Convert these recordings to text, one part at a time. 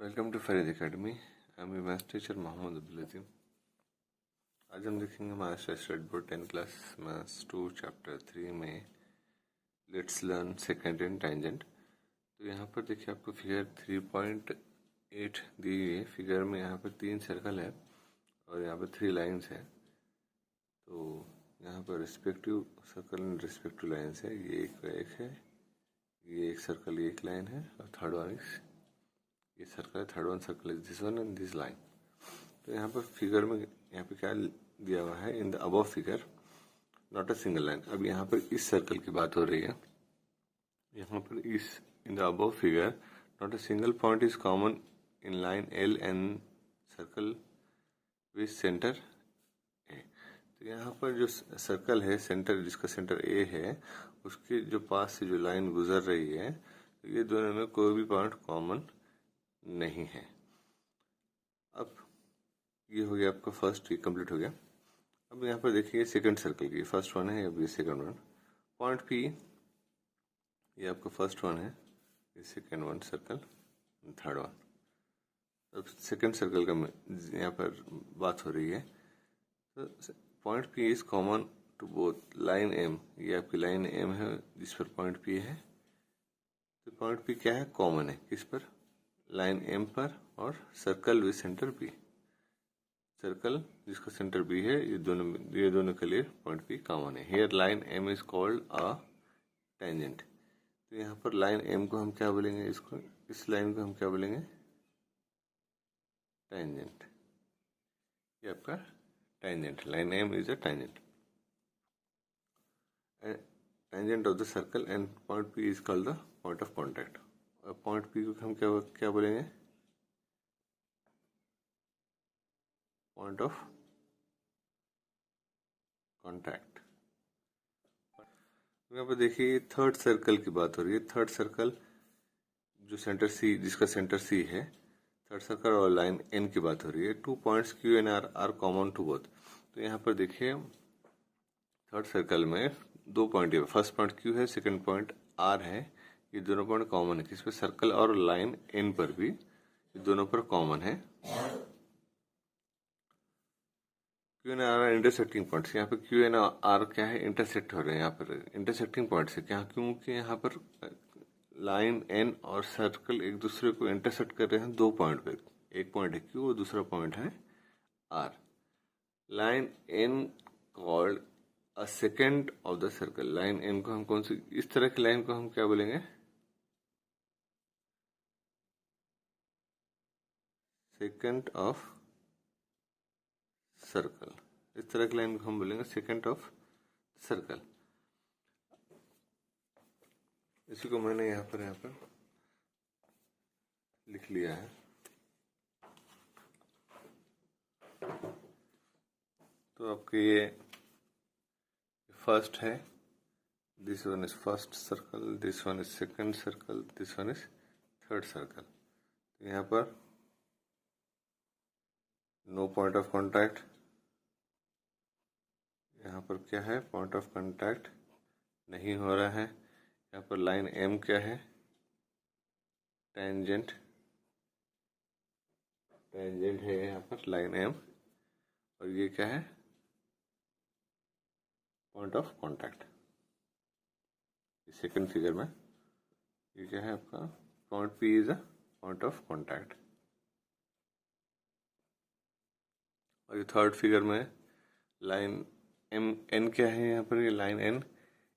Welcome to Farid Academy. I am maths teacher Mohammad Abdul Azim. आज हम देखेंगे Maharashtra state board 10 class maths 2 chapter 3 में लेट्स लर्न सेकेंड टेंजेंट। तो यहाँ पर देखिए आपको फिगर 3.8 दी हुई है। फिगर में यहाँ पर 3 सर्कल है और यहाँ पर 3 लाइन्स है। तो यहाँ पर respective circle and respective lines है। ये एक है, ये एक सर्कल, ये एक लाइन है और थर्ड वन ये सर्कल है, third one circle is this one and this line. तो यहाँ पर फिगर में यहाँ पे क्या दिया हुआ है, इन the above figure not a single line. अब यहाँ पर इस सर्कल की बात हो रही है। यहाँ पर इस in the above figure not a single point is common in line L and circle with centre A. तो यहाँ पर जो सर्कल है, सेंटर जिसका सेंटर ए है, उसके जो पास से जो लाइन गुजर रही है, तो ये दोनों में कोई भी पॉइंट कॉमन नहीं है। अब ये हो गया आपका फर्स्ट, ये कंप्लीट हो गया। अब यहाँ पर देखिए सेकंड सर्कल की फर्स्ट वन है, अब ये सेकंड वन। पॉइंट पी ये आपका फर्स्ट वन है, ये second one circle, third one. अब सेकंड सर्कल का यहाँ पर बात हो रही है। तो point P is common to both line M, ये आपकी लाइन एम है जिस पर पॉइंट पी है। तो पॉइंट पी क्या है, कॉमन है किस पर, लाइन एम पर और circle with centre B. Circle जिसका सेंटर बी है, ये दोनों के लिए पॉइंट पी कॉमन है। Here line M is called a tangent. तो यहाँ पर लाइन एम को हम क्या बोलेंगे, इसको, इस लाइन को हम क्या बोलेंगे, टेंजेंट। ये आपका tangent, line M is a tangent, tangent of the circle and point P is called the point of contact. और पॉइंट पी को हम क्या बोलेंगे, पॉइंट ऑफ कॉन्टैक्ट। यहाँ पर देखिए थर्ड सर्कल की बात हो रही है। थर्ड सर्कल जो सेंटर सी, जिसका सेंटर सी है, थर्ड सर्कल और लाइन एन की बात हो रही है। 2 points Q and R common to both. तो यहाँ पर देखिए थर्ड सर्कल में 2 पॉइंट है, फर्स्ट पॉइंट क्यू है, सेकंड पॉइंट आर है। ये दोनों पॉइंट कॉमन है किस पे, सर्कल और लाइन एन पर भी, ये दोनों पर कॉमन है। Q and R intersecting points, यहाँ पर क्यू एन आर क्या है, इंटरसेक्ट हो रहे हैं यहाँ पर, इंटरसेक्टिंग पॉइंट्स है क्या, क्योंकि यहाँ पर लाइन एन और सर्कल एक दूसरे को इंटरसेक्ट कर रहे हैं 2 पॉइंट पे। एक पॉइंट है क्यू और दूसरा पॉइंट है R. Line N called a secant of the circle. Line N को हम कौन सी, इस तरह की लाइन को हम क्या बोलेंगे, सेकेंड ऑफ सर्कल। इस तरह की लाइन को हम बोलेंगे सेकेंड ऑफ सर्कल। इसी को मैंने यहाँ पर लिख लिया है। तो आपके ये फर्स्ट है, this one is first circle, this one is second circle, this one is third circle. तो यहाँ पर नो पॉइंट ऑफ कॉन्टैक्ट। यहाँ पर क्या है, पॉइंट ऑफ कॉन्टैक्ट नहीं हो रहा है। यहाँ पर लाइन एम क्या है, टेंजेंट, टेंजेंट है यहाँ पर लाइन एम, और ये क्या है, point of contact. Second figure में ये क्या है आपका, point P is a point of contact. और ये थर्ड फिगर में लाइन एम एन क्या है, यहाँ पर ये line N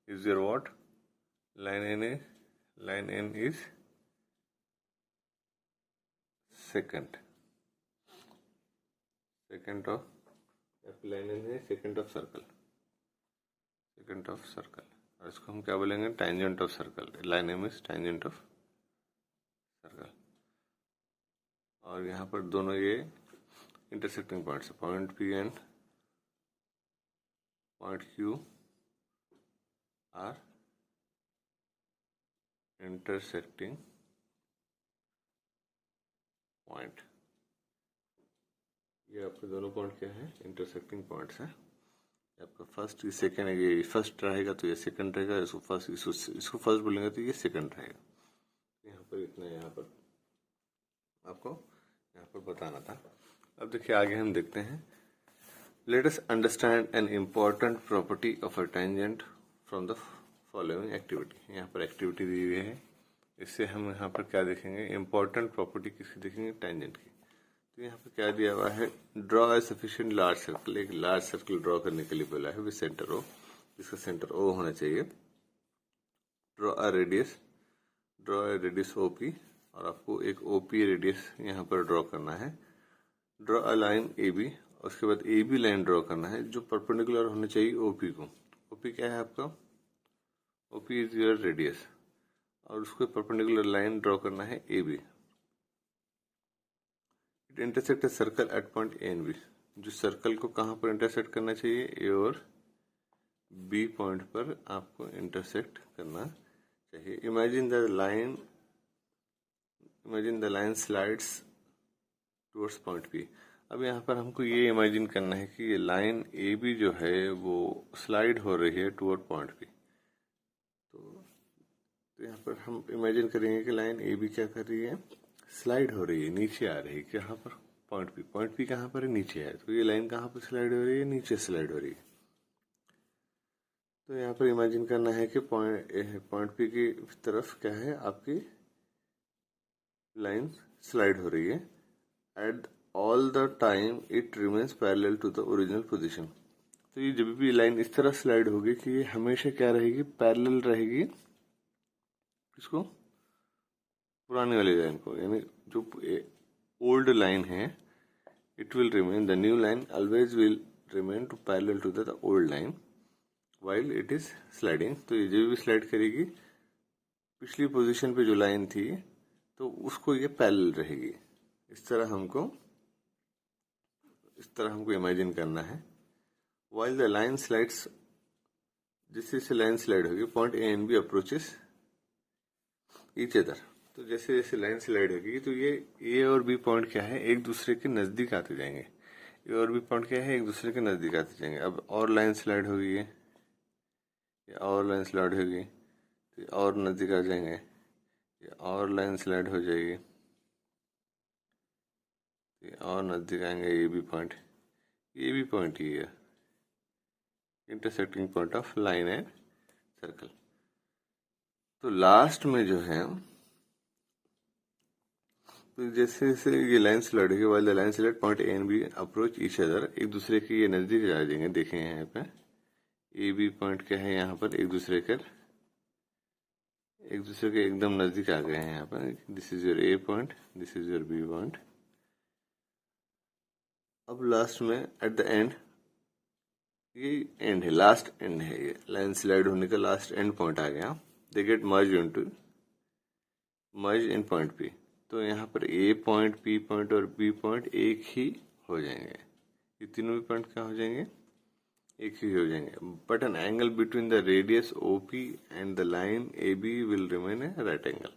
is your what, line N is secant of, line N है secant of circle, secant of circle. और इसको हम क्या बोलेंगे, tangent of circle. Line M is tangent of circle. और यहाँ पर दोनों ये इंटरसेक्टिंग पॉइंट्स है, point P and point Q R intersecting point. ये आपके दोनों पॉइंट क्या है, इंटरसेक्टिंग पॉइंट्स है। आपका फर्स्ट, ये सेकंड है, ये फर्स्ट रहेगा तो ये सेकंड रहेगा, इसको फर्स्ट, इसको फर्स्ट बोलेंगे तो ये सेकंड रहेगा। यहाँ पर इतना, यहाँ पर आपको यहाँ पर बताना था। अब देखिए आगे हम देखते हैं। Let us understand an important property of a tangent from the following activity. यहाँ पर एक्टिविटी दी हुई है, इससे हम यहाँ पर क्या देखेंगे, इम्पॉर्टेंट प्रॉपर्टी किसकी देखेंगे, टेंजेंट की। तो यहाँ पर क्या दिया हुआ है, draw a sufficient large circle. एक लार्ज सर्कल ड्रॉ करने के लिए बोला है विद सेंटर ओ, इसका सेंटर ओ होना चाहिए। ड्रॉ ए रेडियस ओपी, और आपको एक ओपी रेडियस यहाँ पर ड्रॉ करना है। Draw a line A B, उसके बाद ए बी लाइन ड्रॉ करना है जो परपेंडिकुलर होना चाहिए ओपी को। ओपी क्या है आपका, ओपी इज योर रेडियस, और उसको परपेंडिकुलर लाइन ड्रॉ करना है A B. It intersect a circle at point A and B, जो सर्कल को कहाँ पर इंटरसेक्ट करना चाहिए, ए और बी पॉइंट पर आपको इंटरसेक्ट करना चाहिए। Imagine the line slides towards point B. अब यहाँ पर हमको ये इमेजिन करना है कि ये लाइन ए बी जो है वो स्लाइड हो रही है टुवर्ड पॉइंट बी। तो यहाँ पर हम इमेजिन करेंगे कि लाइन ए बी क्या कर रही है, स्लाइड हो रही है, नीचे आ रही है। कहाँ पर, पॉइंट बी। पॉइंट बी कहाँ पर है, नीचे है। तो ये लाइन कहाँ पर स्लाइड हो रही है, नीचे स्लाइड हो रही है। तो यहाँ पर इमेजिन करना है कि पॉइंट बी की तरफ क्या है, आपकी लाइन स्लाइड हो रही है। At all the time it remains parallel to the original position. तो ये जब भी लाइन इस तरह स्लाइड होगी कि ये हमेशा क्या रहेगी, पैरेलल रहेगी इसको, पुरानी वाली लाइन को, यानी जो ओल्ड लाइन है, it will remain, the new line always will remain to parallel to the old line while it is sliding. तो ये जब भी स्लाइड करेगी पिछली पोजीशन पे जो लाइन थी तो उसको ये पैरेलल रहेगी। इस तरह हमको इमेजिन करना है। व्हाइल द लाइन स्लाइड्स, जैसे जैसे लाइन स्लाइड होगी, point A and B approaches each other. तो जैसे जैसे लाइन स्लाइड होगी तो ये ए और बी पॉइंट क्या है, एक दूसरे के नजदीक आते जाएंगे। ए और बी पॉइंट क्या है, एक दूसरे के नजदीक आते जाएंगे। अब और लाइन स्लाइड होगी, ये और लाइन स्लाइड होगी तो और नजदीक आ जाएंगे, ये और लाइन स्लाइड हो जाएगी, और नजदीक आएंगे ए बी पॉइंट। ये भी पॉइंट ही है, intersecting point of line and circle. तो लास्ट में जो है, तो जैसे जैसे ये लाइन स्लाइड होगी, while the line slide point A and B approach each other, एक दूसरे के ये नजदीक आ जाएंगे। देखें यहाँ पे ए बी पॉइंट क्या है, यहाँ पर एक दूसरे के एकदम नजदीक आ गए हैं। यहाँ पर this is your A point, this is your B point. अब लास्ट में एट द एंड, ये एंड है, लास्ट एंड है, ये लाइन स्लाइड होने का लास्ट एंड पॉइंट आ गया। They get merge in point P. तो यहाँ पर ए पॉइंट, पी पॉइंट और बी पॉइंट एक ही हो जाएंगे। ये तीनों भी पॉइंट क्या हो जाएंगे, एक ही हो जाएंगे। But an angle between the radius O P and the line A B will remain a right angle.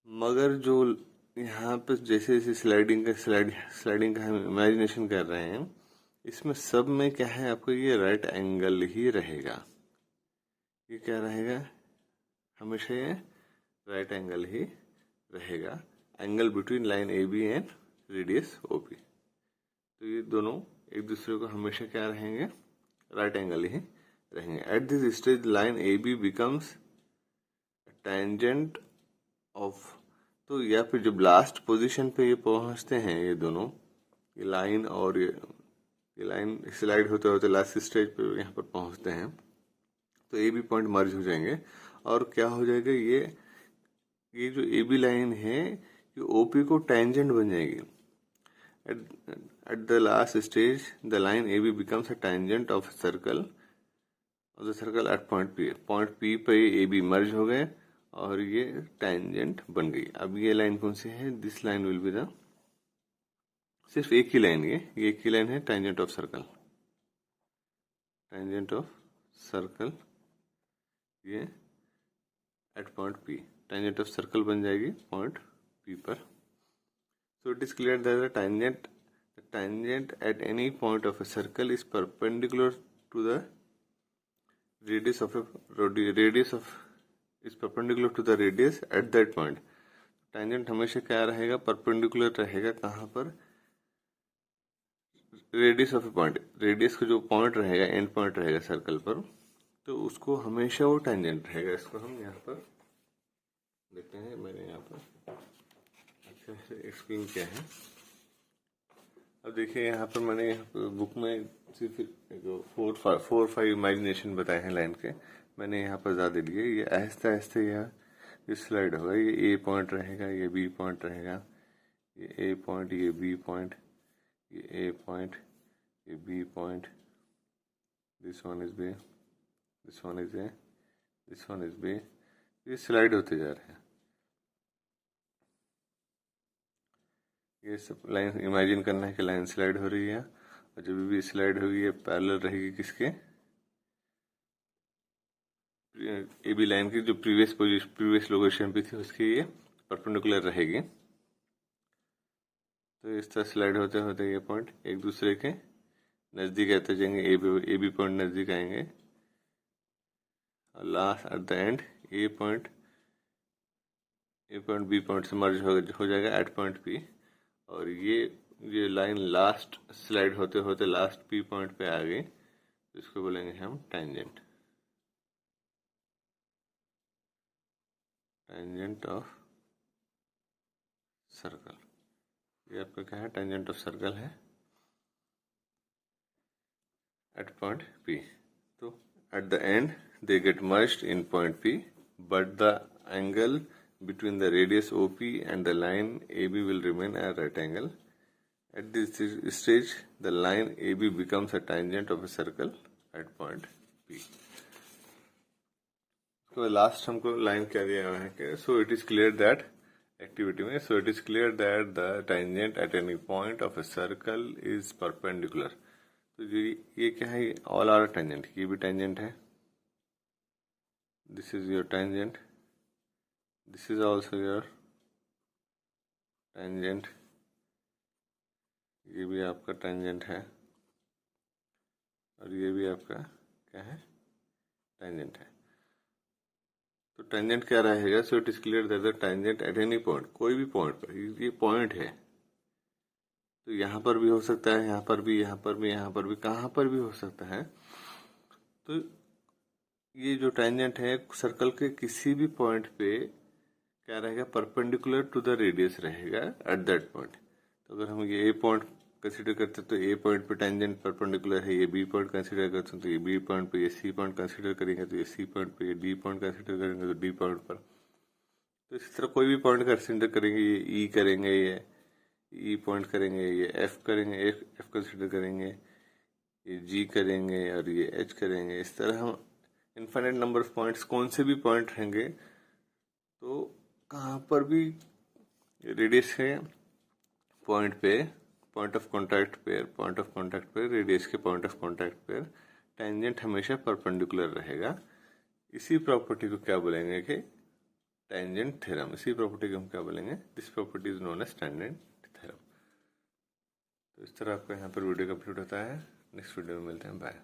मगर जो यहाँ पर जैसे जैसे स्लाइडिंग का हम इमेजिनेशन कर रहे हैं, इसमें सब में क्या है, आपको ये राइट एंगल ही रहेगा। ये क्या रहेगा, हमेशा ये राइट एंगल ही रहेगा। Angle between line A B and radius O P. तो ये दोनों एक दूसरे को हमेशा क्या रहेंगे, राइट एंगल ही रहेंगे। At this stage line A B becomes tangent of. तो या फिर जब लास्ट पोजीशन पे ये पहुंचते हैं, ये दोनों, ये लाइन और ये लाइन स्लाइड होते होते लास्ट स्टेज पे यहाँ पर पहुंचते हैं, तो ए बी पॉइंट मर्ज हो जाएंगे। और क्या हो जाएगा, ये जो ए बी लाइन है ये ओपी को टेंजेंट बन जाएगी। At the last stage the line A B becomes a tangent of circle at point P. Point P पे ए बी मर्ज हो गए और ये टेंजेंट बन गई। अब ये लाइन कौन सी है, this line will be the, सिर्फ एक ही लाइन, ये एक ही लाइन है, टेंजेंट ऑफ सर्कल, ये at point P, tangent of circle बन जाएगी पॉइंट पी पर। So it is clear that the tangent at any point of a circle is perpendicular to the radius of is perpendicular to the radius at that point. Tangent हमेशा क्या रहेगा, perpendicular रहेगा कहाँ पर, radius of A point, radius का जो point रहेगा, and point रहेगा सर्कल पर, तो उसको हमेशा वो टेंजेंट रहेगा। इसको हम यहाँ पर देखते हैं, मैंने यहाँ पर अच्छा से एक्सप्लेन किया है। अब देखिए यहाँ पर मैंने यहाँ पर बुक में सिर्फ जो 4-5 इमेजिनेशन बताए हैं लाइन के, मैंने यहाँ पर ज़्यादा लिए। ये आहिस्ते आहिस्ते ये स्लाइड होगा, ये ए पॉइंट रहेगा, ये बी पॉइंट रहेगा, ये ए पॉइंट, ये बी पॉइंट, ये ए पॉइंट, ये B point, this one is B, this one is A, this one is B. ये स्लाइड होते जा रहे हैं। ये सब लाइन इमेजिन करना है कि लाइन स्लाइड हो रही है, और जब भी स्लाइड होगी ये पैरेलल रहेगी किसके, ए बी लाइन की जो प्रीवियस लोकेशन पे थी उसकी ये परपेंडिकुलर रहेगी। तो इस तरह स्लाइड होते होते ये पॉइंट एक दूसरे के नज़दीक आते जाएंगे, ए बी पॉइंट नज़दीक आएंगे, और last at the end A point B point से मर्ज हो जाएगा एट पॉइंट पी। और ये लाइन लास्ट स्लाइड होते होते लास्ट पी पॉइंट पे आ गई, तो इसको बोलेंगे हम टेंजेंट, टेंजेंट ऑफ सर्कल। ये आपका क्या है, टेंजेंट ऑफ सर्कल है एट पॉइंट पी। तो eight the and they get merged in point P, but the angle between the radius OP and the line AB will remain at right angle. At this stage, the line AB becomes a tangent of a circle at point P. तो last हमको line क्या दिया हुआ है कि so it is clear that activity में so it is clear that the tangent at any point of a circle is perpendicular. तो ये क्या है, all are tangent, ये भी tangent है, this is your tangent, this is also your tangent, ये भी आपका tangent है, और ये भी आपका क्या है, tangent है। तो tangent क्या रहेगा, so it is clear that the tangent at any point, कोई भी पॉइंट पर, ये पॉइंट है तो यहाँ पर भी हो सकता है, यहाँ पर भी, यहाँ पर भी, यहाँ पर भी, कहाँ पर भी हो सकता है। तो ये जो टेंजेंट है सर्कल के किसी भी पॉइंट पे क्या रहेगा, परपेंडिकुलर टू द रेडियस रहेगा एट दैट पॉइंट। तो अगर हम ये ए पॉइंट कंसीडर करते हैं तो ए पॉइंट पे टेंजेंट परपेंडिकुलर है, ये बी पॉइंट कंसीडर करते हैं तो ये बी पॉइंट पे, ये सी पॉइंट कंसीडर करेंगे तो ये सी पॉइंट पे, ये डी पॉइंट कंसीडर करेंगे तो डी पॉइंट पर। तो इसी तरह कोई भी पॉइंट कंसीडर करेंगे, ये ई करेंगे, ये ई पॉइंट करेंगे, ये एफ करेंगे, एफ कंसीडर करेंगे, ये जी करेंगे, और ये एच करेंगे। इस तरह हम इनफाइनाइट नंबर ऑफ पॉइंट्स, कौन से भी पॉइंट रहेंगे तो कहाँ पर भी रेडियस के पॉइंट पे, पॉइंट ऑफ कांटेक्ट पे, रेडियस के पॉइंट ऑफ कांटेक्ट पे टेंजेंट हमेशा परपेंडिकुलर रहेगा। इसी प्रॉपर्टी को क्या बोलेंगे कि टेंजेंट थ्योरम। इसी प्रॉपर्टी को हम क्या बोलेंगे, this property is known as tangent theorem. तो इस तरह आपका यहाँ पर वीडियो कंप्लीट होता है। नेक्स्ट वीडियो में मिलते हैं, बाय।